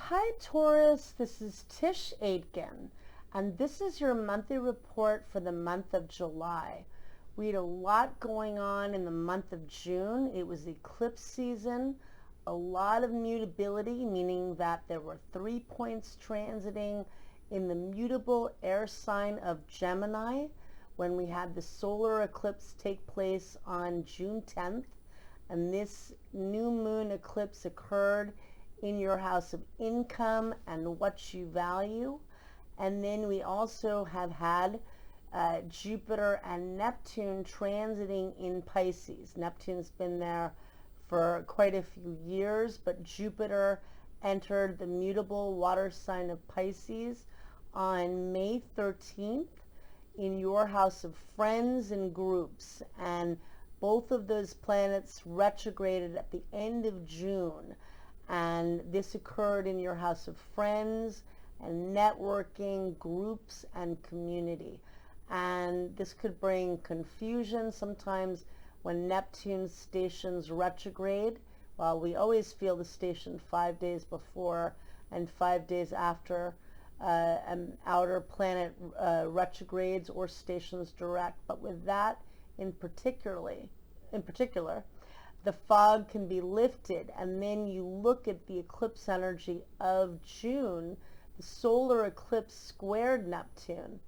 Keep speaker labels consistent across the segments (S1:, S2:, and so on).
S1: Hi Taurus, this is Tisch Aitken, and this is your monthly report for the month of July. We had a lot going on in the month of June. It was eclipse season, a lot of mutability, meaning that there were 3 points transiting in the mutable air sign of Gemini when we had the solar eclipse take place on June 10th, and this new moon eclipse occurred in your house of income and what you value. And then we also have had Jupiter and Neptune transiting in Pisces. Neptune's been there for quite a few years, but Jupiter entered the mutable water sign of Pisces on May 13th in your house of friends and groups. And both of those planets retrograded at the end of June. And this occurred in your house of friends and networking, groups, and community. And this could bring confusion sometimes when Neptune stations retrograde. Well, we always feel the station 5 days before and 5 days after an outer planet retrogrades or stations direct. But with that in particular, the fog can be lifted, and then you look at the eclipse energy of June. The solar eclipse squared Neptune,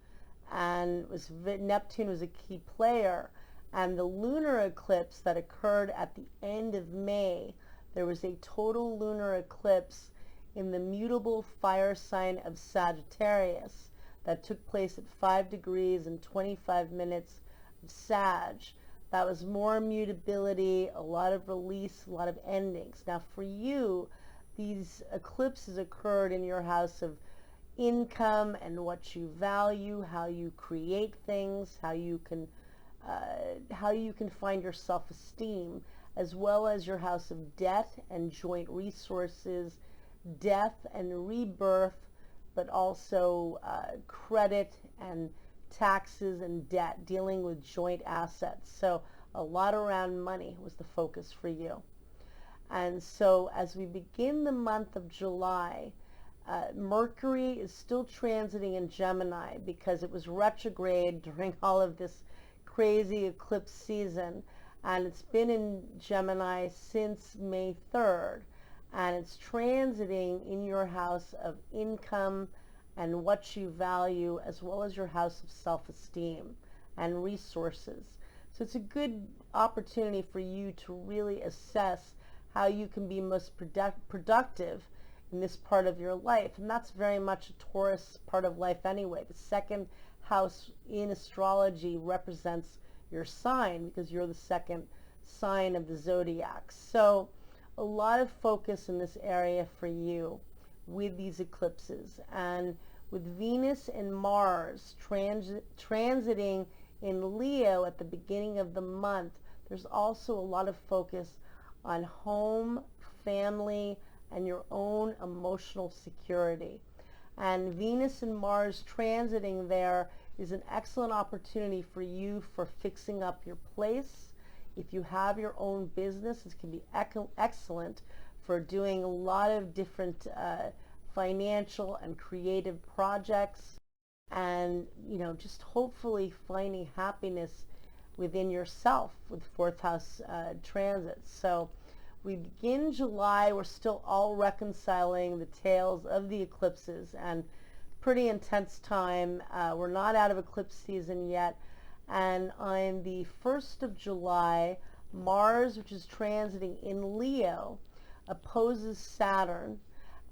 S1: and Neptune was a key player. And the lunar eclipse that occurred at the end of May, there was a total lunar eclipse in the mutable fire sign of Sagittarius that took place at 5 degrees and 25 minutes of Sag. That was more mutability, a lot of release, a lot of endings. Now for you, these eclipses occurred in your house of income and what you value, how you create things, how you can find your self-esteem, as well as your house of debt and joint resources, death and rebirth, but also credit and taxes and debt, dealing with joint assets. So a lot around money was the focus for you. And so as we begin the month of July, Mercury is still transiting in Gemini because it was retrograde during all of this crazy eclipse season, and it's been in Gemini since May 3rd, and it's transiting in your house of income and what you value, as well as your house of self-esteem and resources. So it's a good opportunity for you to really assess how you can be most productive in this part of your life. And that's very much a Taurus part of life anyway. The second house in astrology represents your sign because you're the second sign of the zodiac. So a lot of focus in this area for you with these eclipses. And with Venus and Mars transiting in Leo at the beginning of the month, there's also a lot of focus on home, family, and your own emotional security. And Venus and Mars transiting there is an excellent opportunity for you for fixing up your place. If you have your own business, this can be excellent for doing a lot of different financial and creative projects, and just hopefully finding happiness within yourself with fourth house transits. So we begin July, we're still all reconciling the tales of the eclipses, and pretty intense time. We're not out of eclipse season yet, and on the 1st of July, Mars, which is transiting in Leo, opposes Saturn,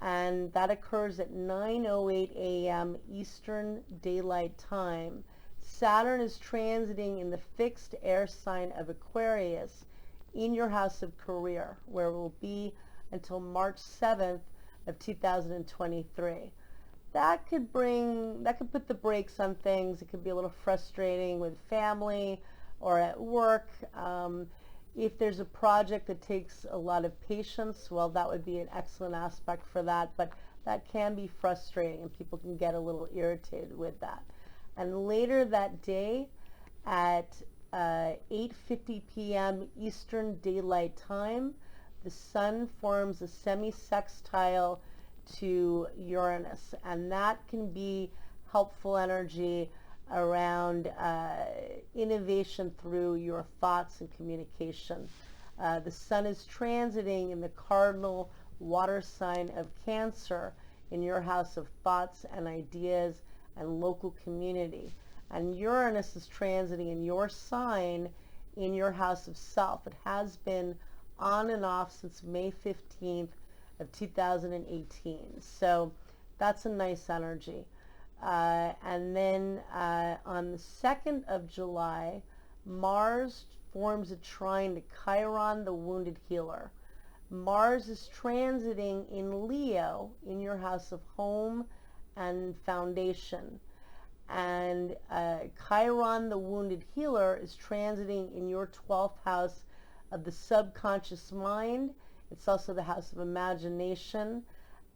S1: and that occurs at 9:08 a.m. Eastern Daylight Time. Saturn is transiting in the fixed air sign of Aquarius in your house of career, where it will be until March 7th of 2023. That could put the brakes on things. It could be a little frustrating with family or at work. If there's a project that takes a lot of patience, well, that would be an excellent aspect for that, but that can be frustrating and people can get a little irritated with that. And later that day at 8:50 p.m. Eastern Daylight Time, the Sun forms a semi-sextile to Uranus, and that can be helpful energy around innovation through your thoughts and communication. The sun is transiting in the cardinal water sign of Cancer in your house of thoughts and ideas and local community. And Uranus is transiting in your sign in your house of self. It has been on and off since May 15th of 2018. So that's a nice energy. And then on the 2nd of July, Mars forms a trine to Chiron, the wounded healer. Mars is transiting in Leo in your house of home and foundation. And Chiron, the wounded healer, is transiting in your 12th house of the subconscious mind. It's also the house of imagination.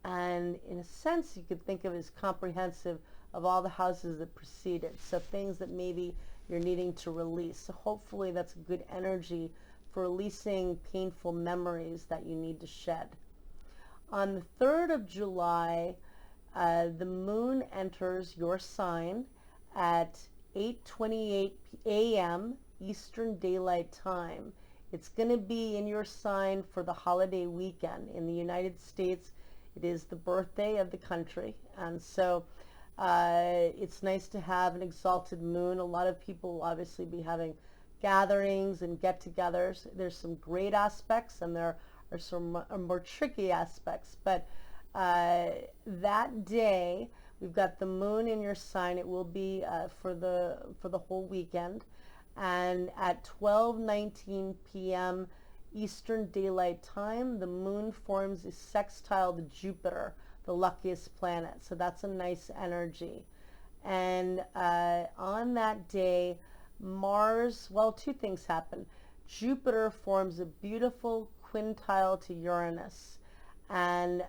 S1: And in a sense, you could think of it as comprehensive of all the houses that preceded. So things that maybe you're needing to release. So hopefully that's a good energy for releasing painful memories that you need to shed. On the 3rd of July, the moon enters your sign at 8:28 a.m. Eastern Daylight Time. It's going to be in your sign for the holiday weekend. In the United States, it is the birthday of the country, and so it's nice to have an exalted moon. A lot of people will obviously be having gatherings and get-togethers. There's some great aspects, and there are some more tricky aspects, but that day we've got the moon in your sign. It will be for the whole weekend, and at 12:19 p.m. Eastern Daylight Time, the moon forms a sextile to Jupiter, the luckiest planet. So that's a nice energy. And on that day, Mars, well, two things happen. Jupiter forms a beautiful quintile to Uranus, and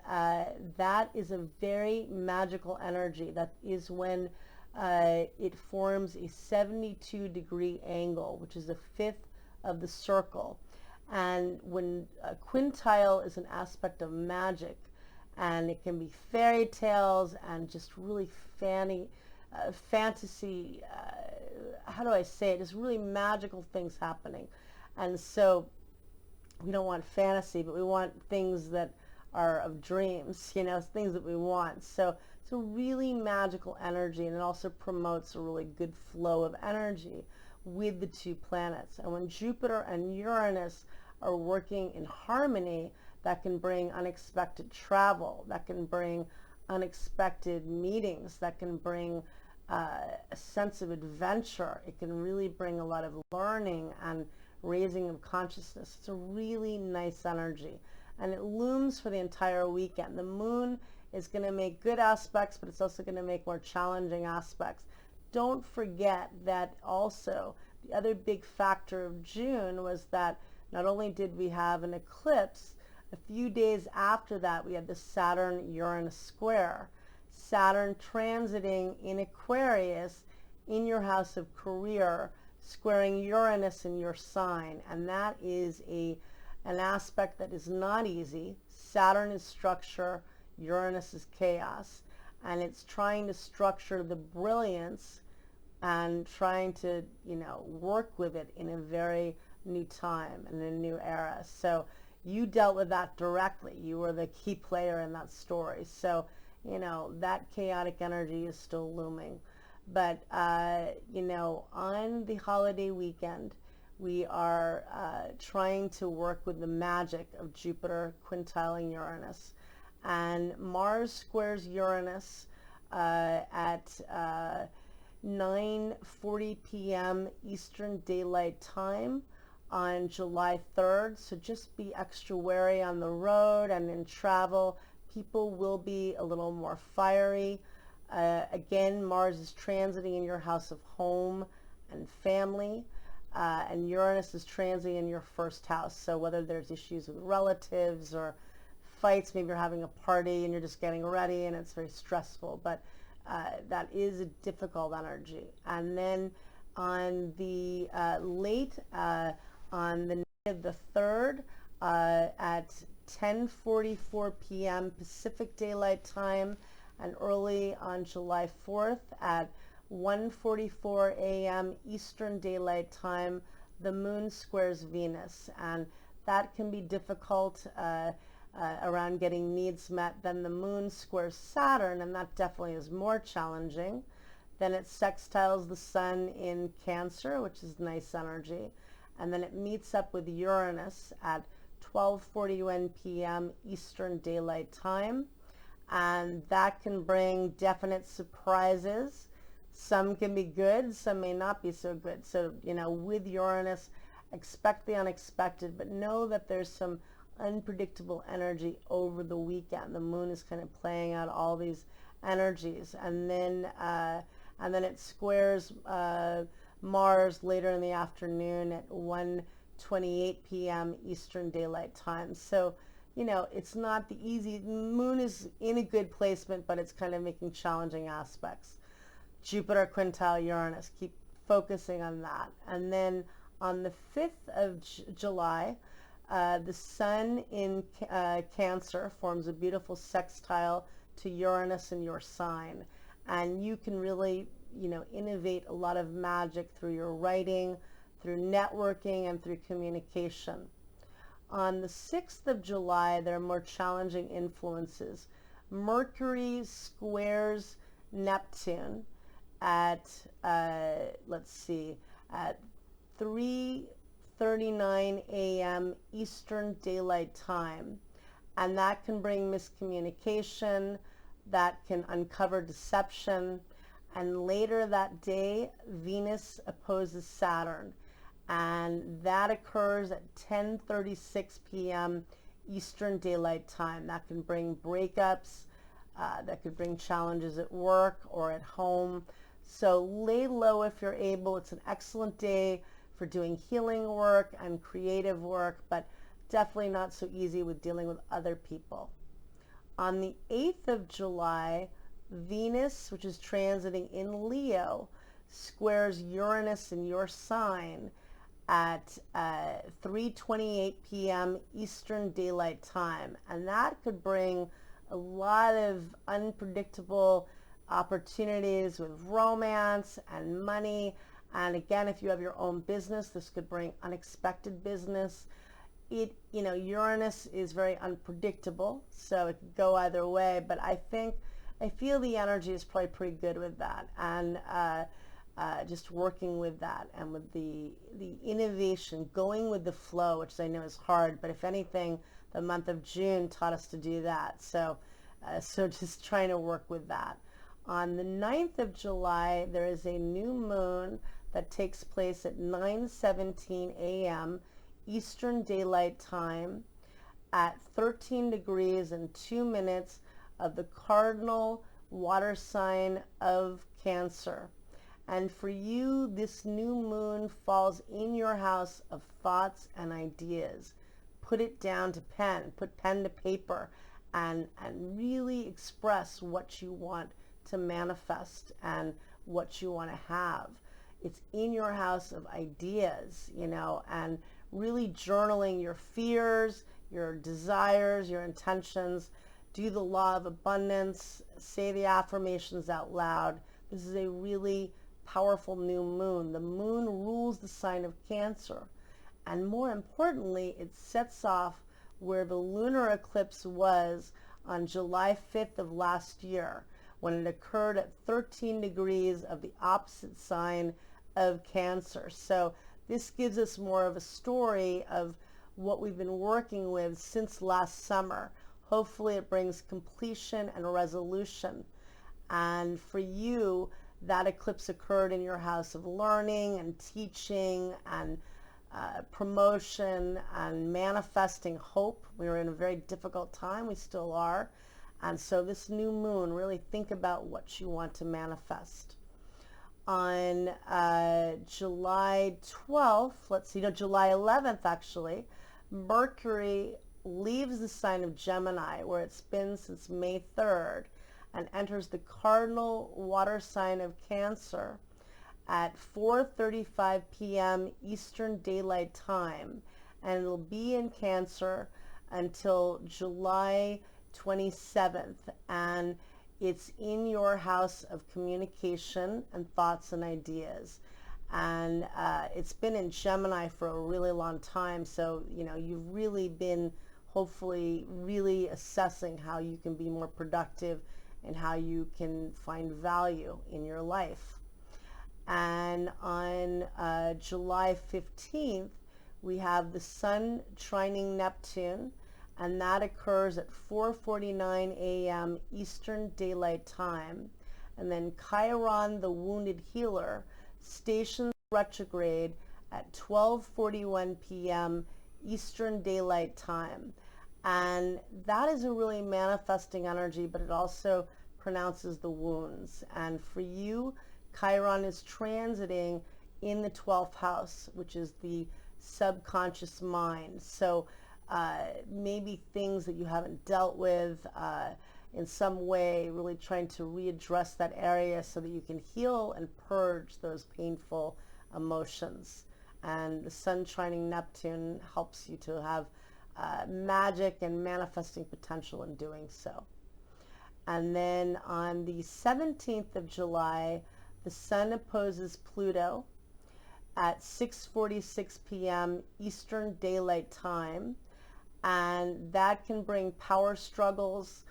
S1: that is a very magical energy. That is when it forms a 72-degree angle, which is a fifth of the circle. And when a quintile is an aspect of magic, and it can be fairy tales and just really fantasy, how do I say it, just really magical things happening. And so we don't want fantasy, but we want things that are of dreams, you know, things that we want. So it's a really magical energy, and it also promotes a really good flow of energy with the two planets. And when Jupiter and Uranus are working in harmony, that can bring unexpected travel, that can bring unexpected meetings, that can bring a sense of adventure. It can really bring a lot of learning and raising of consciousness. It's a really nice energy, and it looms for the entire weekend. The moon is going to make good aspects, but it's also going to make more challenging aspects. Don't forget that also the other big factor of June was that not only did we have an eclipse, a few days after that we had the Saturn-Uranus square. Saturn transiting in Aquarius in your house of career, squaring Uranus in your sign, and that is an aspect that is not easy. Saturn is structure, Uranus is chaos, and it's trying to structure the brilliance and trying to, you know, work with it in a very new time and a new era. So you dealt with that directly. You were the key player in that story. So, you know, that chaotic energy is still looming. But, you know, on the holiday weekend, we are trying to work with the magic of Jupiter quintiling Uranus. And Mars squares Uranus at 9:40 p.m. Eastern Daylight Time on July 3rd. So just be extra wary on the road and in travel. People will be a little more fiery. Again, Mars is transiting in your house of home and family, and Uranus is transiting in your first house. So whether there's issues with relatives or fights, maybe you're having a party and you're just getting ready and it's very stressful, but that is a difficult energy. And then on the on the night of the 3rd at 10:44 p.m. Pacific Daylight Time, and early on July 4th at 1:44 a.m. Eastern Daylight Time, the moon squares Venus, and that can be difficult around getting needs met. Then the moon squares Saturn, and that definitely is more challenging. Then it sextiles the sun in Cancer, which is nice energy, and then it meets up with Uranus at 12:41 p.m. Eastern Daylight Time, and that can bring definite surprises. Some can be good, some may not be so good. So, with Uranus, expect the unexpected, but know that there's some unpredictable energy over the weekend. The moon is kind of playing out all these energies, and then it squares Mars later in the afternoon at 1:28 p.m. Eastern Daylight Time. So, it's not the easy. The moon is in a good placement, but it's kind of making challenging aspects. Jupiter quintile Uranus, keep focusing on that. And then on the 5th of July, the sun in Cancer forms a beautiful sextile to Uranus in your sign. And you can really, innovate a lot of magic through your writing, through networking, and through communication. On the 6th of July, there are more challenging influences. Mercury squares Neptune at, at 3:39 a.m. Eastern Daylight Time. And that can bring miscommunication, that can uncover deception. And later that day, Venus opposes Saturn, and that occurs at 10:36 p.m. Eastern Daylight Time. That can bring breakups, that could bring challenges at work or at home. So lay low if you're able. It's an excellent day for doing healing work and creative work, but definitely not so easy with dealing with other people. On the 8th of July, Venus, which is transiting in Leo, squares Uranus in your sign at 3:28 p.m. Eastern Daylight Time. And that could bring a lot of unpredictable opportunities with romance and money. And again, if you have your own business, this could bring unexpected business. Uranus is very unpredictable, so it could go either way, but I feel the energy is probably pretty good with that, and just working with that and with the innovation, going with the flow, which I know is hard, but if anything, the month of June taught us to do that. So just trying to work with that. On the 9th of July, there is a new moon that takes place at 9:17 a.m. Eastern Daylight Time at 13 degrees and 2 minutes of the cardinal water sign of Cancer. And for you, this new moon falls in your house of thoughts and ideas. Put it down to pen, put pen to paper, and really express what you want to manifest and what you want to have. It's in your house of ideas, and really journaling your fears, your desires, your intentions. Do the law of abundance, say the affirmations out loud. This is a really powerful new moon. The moon rules the sign of Cancer. And more importantly, it sets off where the lunar eclipse was on July 5th of last year, when it occurred at 13 degrees of the opposite sign of Cancer. So this gives us more of a story of what we've been working with since last summer. Hopefully it brings completion and resolution. And for you, that eclipse occurred in your house of learning and teaching and promotion and manifesting hope. We were in a very difficult time. We still are. And so this new moon, really think about what you want to manifest. On July 12th, July 11th actually, Mercury leaves the sign of Gemini, where it's been since May 3rd, and enters the cardinal water sign of Cancer at 4:35 p.m. Eastern Daylight Time. And it'll be in Cancer until July 27th, and it's in your house of communication and thoughts and ideas. And it's been in Gemini for a really long time, so you've really been hopefully really assessing how you can be more productive and how you can find value in your life. And on July 15th, we have the Sun trining Neptune, and that occurs at 4:49 a.m. Eastern Daylight Time. And then Chiron, the wounded healer, stations retrograde at 12:41 p.m. Eastern Daylight Time. And that is a really manifesting energy, but it also pronounces the wounds. And for you, Chiron is transiting in the 12th house, which is the subconscious mind. So maybe things that you haven't dealt with in some way, really trying to readdress that area so that you can heal and purge those painful emotions. And the Sun trining Neptune helps you to have magic and manifesting potential in doing so. And then on the 17th of July, the Sun opposes Pluto at 6:46 p.m. Eastern Daylight Time, and that can bring power struggles.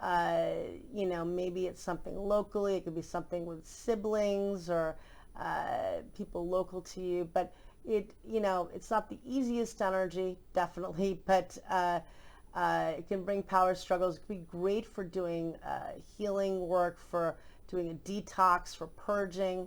S1: Maybe it's something locally, it could be something with siblings or people local to you, but it's not the easiest energy, definitely, but it can bring power struggles. It could be great for doing healing work, for doing a detox, for purging.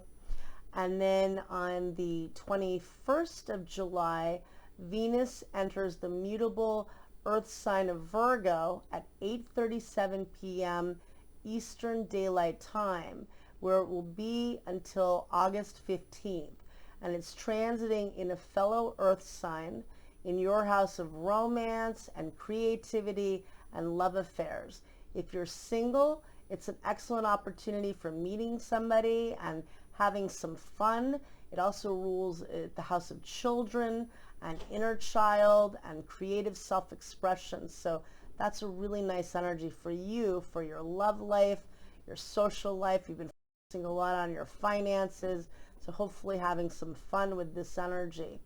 S1: And then on the 21st of July, Venus enters the mutable Earth sign of Virgo at 8:37 p.m. Eastern Daylight Time, where it will be until August 15th. And it's transiting in a fellow Earth sign in your house of romance and creativity and love affairs. If you're single, it's an excellent opportunity for meeting somebody and having some fun. It also rules the house of children and inner child and creative self-expression. So that's a really nice energy for you, for your love life, your social life. You've been focusing a lot on your finances, so hopefully having some fun with this energy.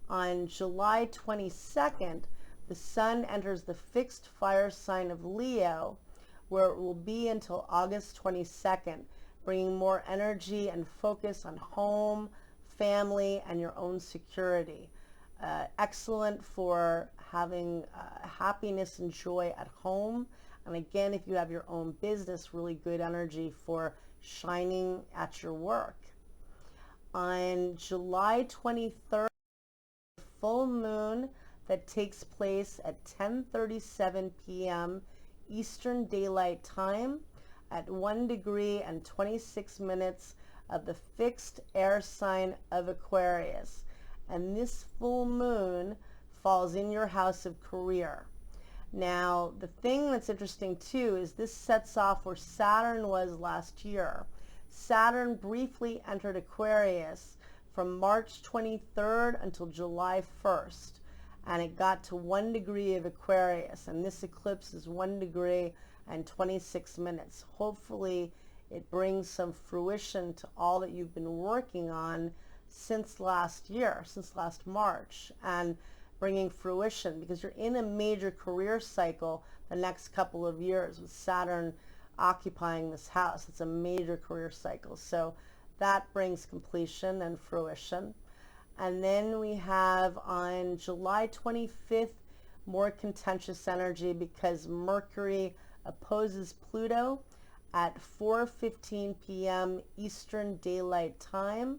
S1: On July 22nd, the Sun enters the fixed fire sign of Leo, where it will be until August 22nd, bringing more energy and focus on home, family, and your own security. Excellent for having happiness and joy at home. And again, if you have your own business, really good energy for shining at your work. On July 23rd, full moon that takes place at 10:37 p.m. Eastern Daylight Time at 1 degree and 26 minutes of the fixed air sign of Aquarius. And this full moon falls in your house of career. Now, the thing that's interesting too is this sets off where Saturn was last year. Saturn briefly entered Aquarius from March 23rd until July 1st. And it got to 1 degree of Aquarius. And this eclipse is 1 degree and 26 minutes. Hopefully, it brings some fruition to all that you've been working on since last year, since last March, and bringing fruition, because you're in a major career cycle the next couple of years with Saturn occupying this house. It's a major career cycle. So that brings completion and fruition. And then we have on July 25th, more contentious energy because Mercury opposes Pluto at 4:15 p.m. Eastern Daylight Time.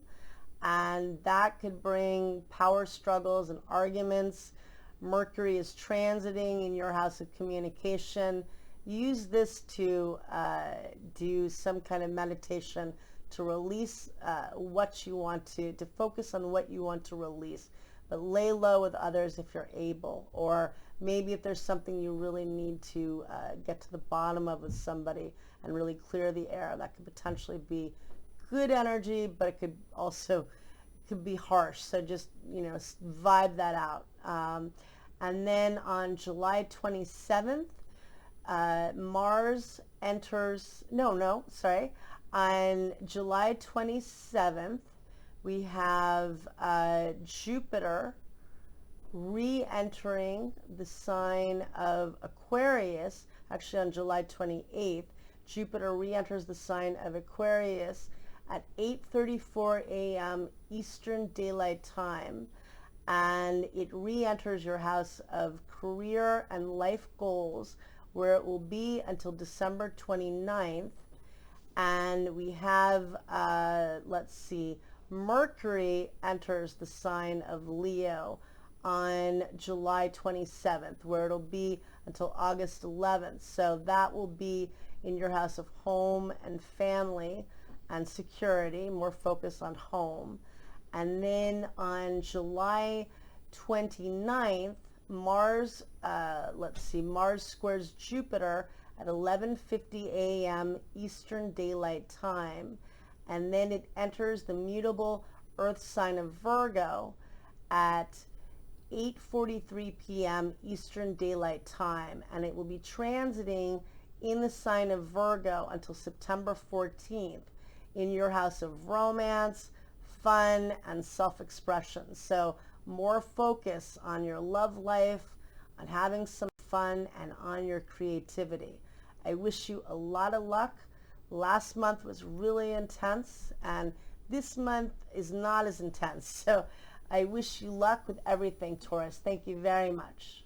S1: And that could bring power struggles and arguments. Mercury is transiting in your house of communication. Use this to do some kind of meditation to release what you want to focus on what you want to release. But lay low with others if you're able. Or maybe if there's something you really need to get to the bottom of with somebody and really clear the air, that could potentially be good energy, but it could be harsh. So just vibe that out. And then on July 27th, Mars enters, on July 27th, we have Jupiter re-entering the sign of Aquarius. Actually, on July 28th, Jupiter re-enters the sign of Aquarius at 8:34 a.m. Eastern Daylight Time, and it re-enters your house of career and life goals, where it will be until December 29th. And we have, Mercury enters the sign of Leo on July 27th, where it'll be until August 11th. So that will be in your house of home and family and security, more focus on home. And then on July 29th, Mars squares Jupiter at 11:50 a.m. Eastern Daylight Time. And then it enters the mutable Earth sign of Virgo at 8:43 p.m. Eastern Daylight Time. And it will be transiting in the sign of Virgo until September 14th in your house of romance, fun, and self-expression. So more focus on your love life, on having some fun, and on your creativity. I wish you a lot of luck. Last month was really intense, and this month is not as intense. So I wish you luck with everything, Taurus. Thank you very much.